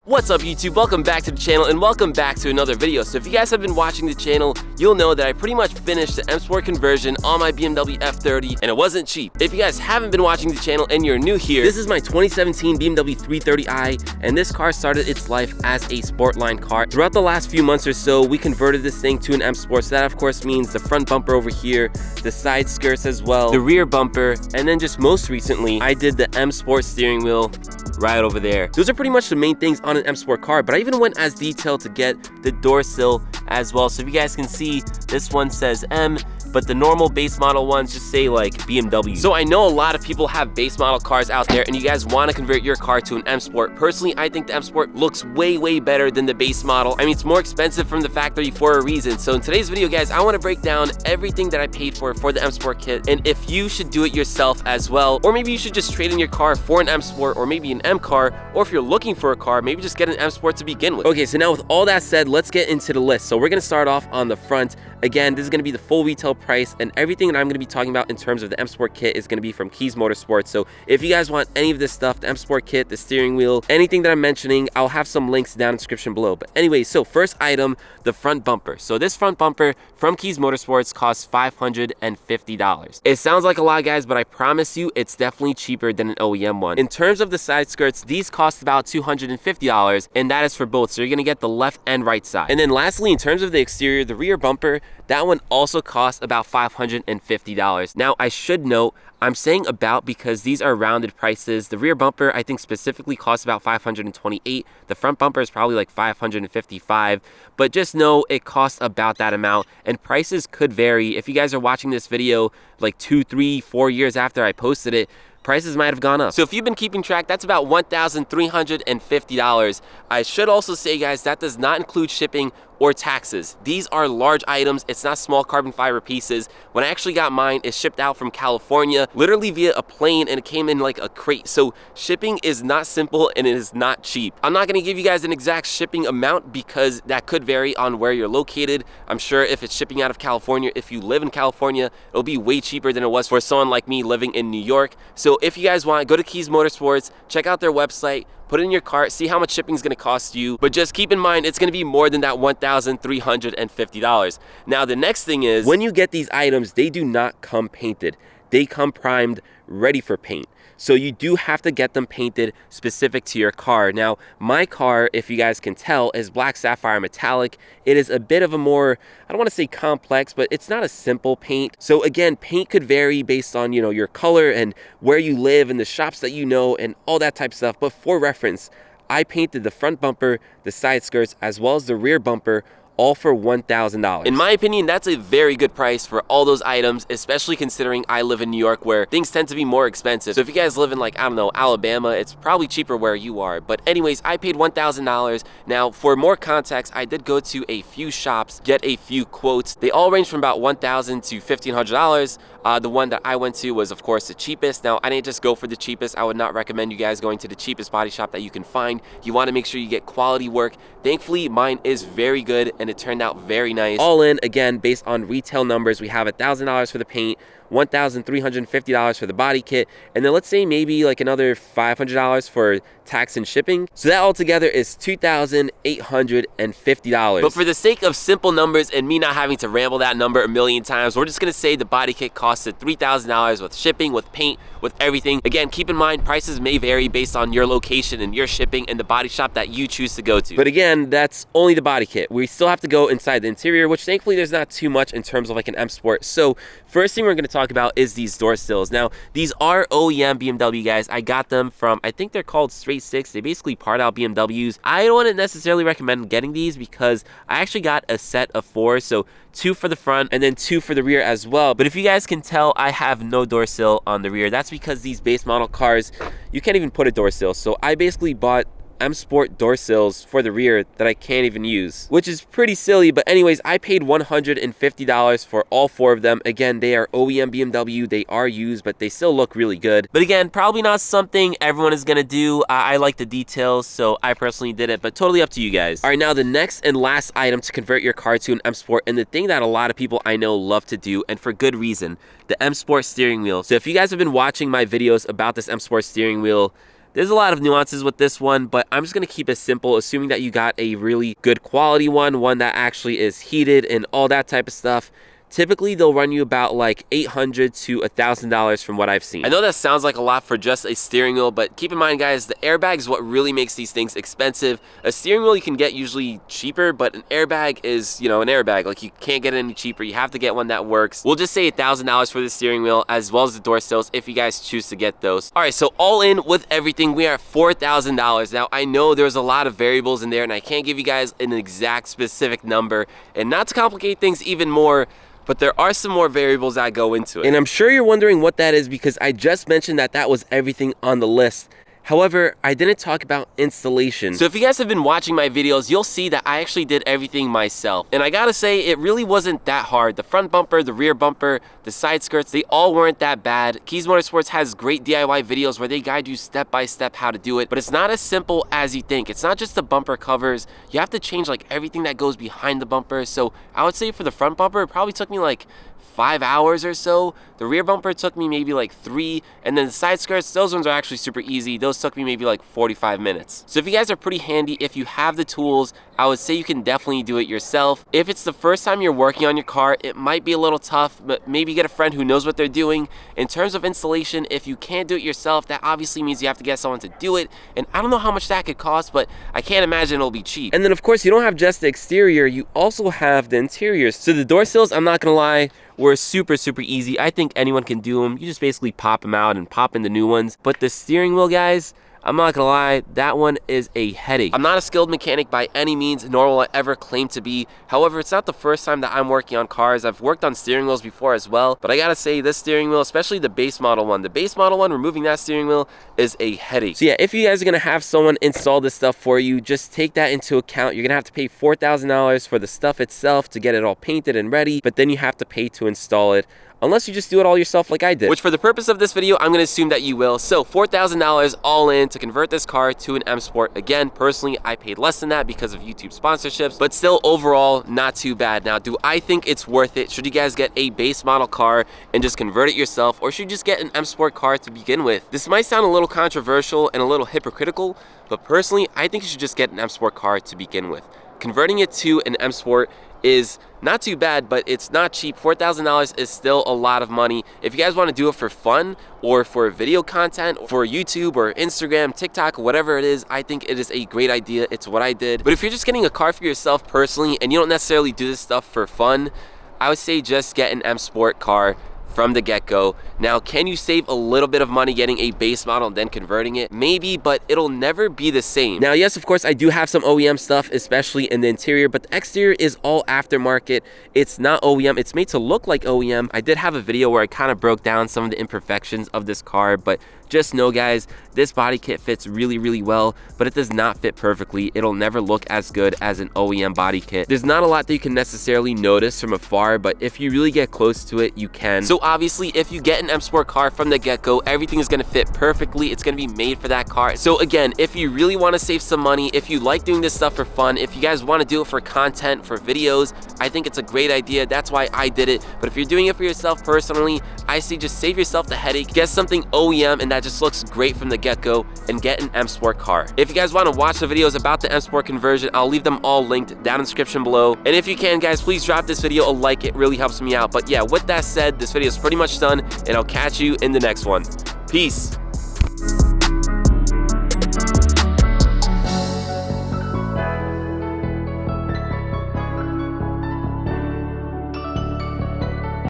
What's up YouTube? Welcome back to the channel and welcome back to another video. So if you guys have been watching the channel, you'll know that I pretty much finished the M Sport conversion on my BMW F30 and it wasn't cheap. If you guys haven't been watching the channel and you're new here, this is my 2017 BMW 330i and this car started its life as a Sportline car. Throughout the last few months or so, we converted this thing to an M Sport. So that of course means the front bumper over here, the side skirts as well, the rear bumper, and then just most recently, I did the M Sport steering wheel right over there. Those are pretty much the main things on an M Sport car, but I even went as detailed to get the door sill as well. So if you guys can see, this one says M, but the normal base model ones just say like BMW. So I know a lot of people have base model cars out there and you guys want to convert your car to an M Sport. Personally, I think the M Sport looks way better than the base model. I mean, it's more expensive from the factory for a reason. So in today's video, guys, I want to break down everything that I paid for the M Sport kit and if you should do it yourself as well, or maybe you should just trade in your car for an M Sport or maybe an M car, or if you're looking for a car, maybe just get an M Sport to begin with. Okay, so now with all that said, let's get into the list. So we're going to start off on the front. Again, this is going to be the full retail price and everything that I'm going to be talking about in terms of the M Sport kit is going to be from Keys Motorsports. So if you guys want any of this stuff, the M Sport kit, the steering wheel, anything that I'm mentioning, I'll have some links down in the description below. But anyway, so first item, the front bumper. So this front bumper from Keys Motorsports costs $550. It sounds like a lot, guys, but I promise you it's definitely cheaper than an OEM one. In terms of the side skirts, these cost about $250 and that is for both. So you're going to get the left and right side. And then lastly, in terms of the exterior, the rear bumper, that one also costs about $550. Now, I should note, I'm saying about because these are rounded prices. The rear bumper, I think specifically costs about $528. The front bumper is probably like $555, but just know it costs about that amount and prices could vary. If you guys are watching this video like 2, 3, 4 years after I posted it, prices might have gone up. So if you've been keeping track, that's about $1,350. I should also say, guys, that does not include shipping or taxes. These are large items. It's not small carbon fiber pieces. When I actually got mine, it shipped out from California, literally via a plane, and it came in like a crate. So shipping is not simple and it is not cheap. I'm not gonna give you guys an exact shipping amount because that could vary on where you're located. I'm sure if it's shipping out of California, if you live in California, it'll be way cheaper than it was for someone like me living in New York. So if you guys want, go to Keys Motorsports, check out their website, put it in your cart, see how much shipping is going to cost you, but just keep in mind it's going to be more than that $1,350. Now the next thing is, when you get these items, they do not come painted. They come primed, ready for paint. So you do have to get them painted specific to your car. Now, my car, if you guys can tell, is black sapphire metallic. It is a bit of a more, I don't want to say complex, but it's not a simple paint. So again, paint could vary based on, your color and where you live and the shops that you know and all that type of stuff. But for reference, I painted the front bumper, the side skirts, as well as the rear bumper, all for $1,000. In my opinion, that's a very good price for all those items, especially considering I live in New York where things tend to be more expensive. So if you guys live in like, I don't know, Alabama, it's probably cheaper where you are. But anyways, I paid $1,000. Now, for more context, I did go to a few shops, get a few quotes. They all range from about $1,000 to $1,500. The one that I went to was, of course, the cheapest. Now, I didn't just go for the cheapest. I would not recommend you guys going to the cheapest body shop that you can find. You want to make sure you get quality work. Thankfully, mine is very good and it turned out very nice. All in, again, based on retail numbers, we have $1,000 for the paint, $1,350 for the body kit, and then let's say maybe like another $500 for tax and shipping. So that altogether is $2,850. But for the sake of simple numbers and me not having to ramble that number a million times, we're just gonna say the body kit costed $3,000 with shipping, with paint, with everything. Again, keep in mind, prices may vary based on your location and your shipping and the body shop that you choose to go to. But again, that's only the body kit. We still have to go inside the interior, which thankfully there's not too much in terms of like an M Sport. So first thing we're gonna talk about is these door sills. Now, these are OEM BMW, guys. I got them from, I think they're called Straight Six. They basically part out BMWs. I don't necessarily recommend getting these because I actually got a set of 4, so 2 for the front and then 2 for the rear as well. But if you guys can tell, I have no door sill on the rear. That's because these base model cars, you can't even put a door sill. So I basically bought M Sport door sills for the rear that I can't even use, which is pretty silly. But anyways, I paid $150 for all 4 of them. Again, they are OEM BMW. They are used, but they still look really good. But again, probably not something everyone is gonna do. I like the details, so I personally did it, but totally up to you guys. All right, now the next and last item to convert your car to an M Sport, and the thing that a lot of people I know love to do, and for good reason, the M Sport steering wheel. So if you guys have been watching my videos about this M Sport steering wheel, There's a lot of nuances with this one, but I'm just gonna keep it simple, assuming that you got a really good quality one that actually is heated and all that type of stuff. Typically, they'll run you about like $800 to $1,000 from what I've seen. I know that sounds like a lot for just a steering wheel, but keep in mind, guys, the airbag is what really makes these things expensive. A steering wheel you can get usually cheaper, but an airbag is, you know, an airbag. Like, you can't get it any cheaper. You have to get one that works. We'll just say $1,000 for the steering wheel, as well as the door sills, if you guys choose to get those. All right, so all in with everything, we are at $4,000. Now, I know there's a lot of variables in there, and I can't give you guys an exact specific number. And not to complicate things even more, but there are some more variables that go into it. And I'm sure you're wondering what that is, because I just mentioned that that was everything on the list. However, I didn't talk about installation. So if you guys have been watching my videos, you'll see that I actually did everything myself. And I gotta say, it really wasn't that hard. The front bumper, the rear bumper, the side skirts, they all weren't that bad. Keys Motorsports has great DIY videos where they guide you step by step how to do it, but it's not as simple as you think. It's not just the bumper covers. You have to change like everything that goes behind the bumper. So I would say for the front bumper, it probably took me like 5 hours or so. The rear bumper took me maybe like 3, and then the side skirts, those ones are actually super easy. Those took me maybe like 45 minutes. So if you guys are pretty handy, if you have the tools, I would say you can definitely do it yourself. If it's the first time you're working on your car, it might be a little tough, but maybe get a friend who knows what they're doing. In terms of installation, if you can't do it yourself, that obviously means you have to get someone to do it, and I don't know how much that could cost, but I can't imagine it'll be cheap. And then of course, you don't have just the exterior, you also have the interiors. So the door sills, I'm not gonna lie, were super easy. I think anyone can do them. You just basically pop them out and pop in the new ones. But the steering wheel, guys, I'm not gonna lie, that one is a headache. I'm not a skilled mechanic by any means, nor will I ever claim to be. However, it's not the first time that I'm working on cars. I've worked on steering wheels before as well, but I gotta say, this steering wheel, especially the base model one, removing that steering wheel is a headache. So yeah, if you guys are gonna have someone install this stuff for you, just take that into account. You're gonna have to pay $4,000 for the stuff itself to get it all painted and ready, but then you have to pay to install it. Unless you just do it all yourself like I did. Which for the purpose of this video, I'm gonna assume that you will. So $4,000 all in to convert this car to an M Sport. Again, personally, I paid less than that because of YouTube sponsorships, but still overall, not too bad. Now, do I think it's worth it? Should you guys get a base model car and just convert it yourself, or should you just get an M Sport car to begin with? This might sound a little controversial and a little hypocritical, but personally, I think you should just get an M Sport car to begin with. Converting it to an M Sport is not too bad, but it's not cheap. $4,000 is still a lot of money. If you guys want to do it for fun or for video content, for YouTube or Instagram, TikTok, whatever it is, I think it is a great idea. It's what I did. But if you're just getting a car for yourself personally and you don't necessarily do this stuff for fun, I would say just get an M Sport car from the get-go. Now, can you save a little bit of money getting a base model and then converting it? Maybe, but it'll never be the same. Now, yes, of course, I do have some OEM stuff, especially in the interior, but the exterior is all aftermarket. It's not OEM. It's made to look like OEM. I did have a video where I kind of broke down some of the imperfections of this car, but just know, guys, this body kit fits really well, but it does not fit perfectly. It'll never look as good as an OEM body kit. There's not a lot that you can necessarily notice from afar, but if you really get close to it, you can. So obviously, if you get an M Sport car from the get-go, everything is gonna fit perfectly. It's gonna be made for that car. So again, if you really wanna save some money, if you like doing this stuff for fun, if you guys wanna do it for content, for videos, I think it's a great idea. That's why I did it. But if you're doing it for yourself personally, I say just save yourself the headache, get something OEM and that just looks great from the get-go, and get an M Sport car. If you guys want to watch the videos about the M Sport conversion, I'll leave them all linked down in the description below. And if you can, guys, please drop this video a like. It really helps me out. But yeah, with that said, this video is pretty much done, and I'll catch you in the next one. Peace.